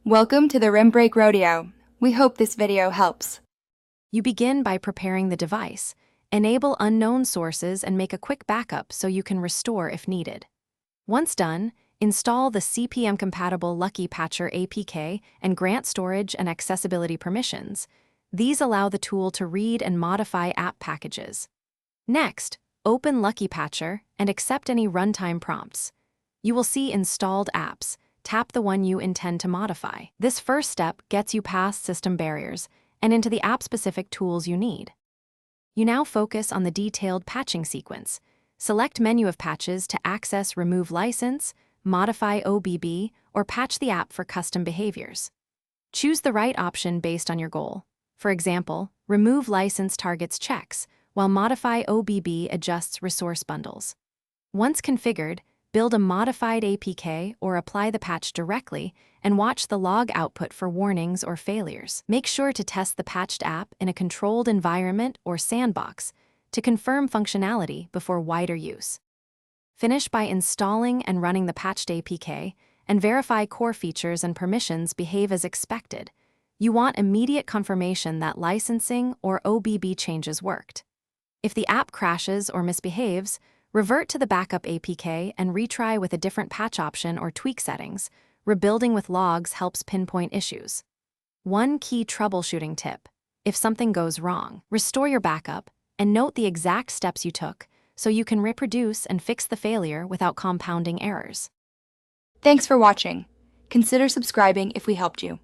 Welcome to the Rim Break Rodeo. We hope this video helps. You begin by preparing the device, enable unknown sources, and make a quick backup so you can restore if needed. Once done, install the CPM-compatible Lucky Patcher APK and grant storage and accessibility permissions. These allow the tool to read and modify app packages. Next, open Lucky Patcher and accept any runtime prompts. You will see installed apps. Tap the one you intend to modify. This first step gets you past system barriers and into the app-specific tools you need. You now focus on the detailed patching sequence. Select Menu of Patches to access Remove License, modify OBB, or patch the app for custom behaviors. Choose the right option based on your goal. For example, Remove License targets checks, while Modify OBB adjusts resource bundles. Once configured, build a modified APK or apply the patch directly and watch the log output for warnings or failures. Make sure to test the patched app in a controlled environment or sandbox to confirm functionality before wider use. Finish by installing and running the patched APK and verify core features and permissions behave as expected. You want immediate confirmation that licensing or OBB changes worked. If the app crashes or misbehaves, revert to the backup APK and retry with a different patch option or tweak settings. Rebuilding with logs helps pinpoint issues. One key troubleshooting tip: if something goes wrong, restore your backup and note the exact steps you took so you can reproduce and fix the failure without compounding errors. Thanks for watching. Consider subscribing if we helped you.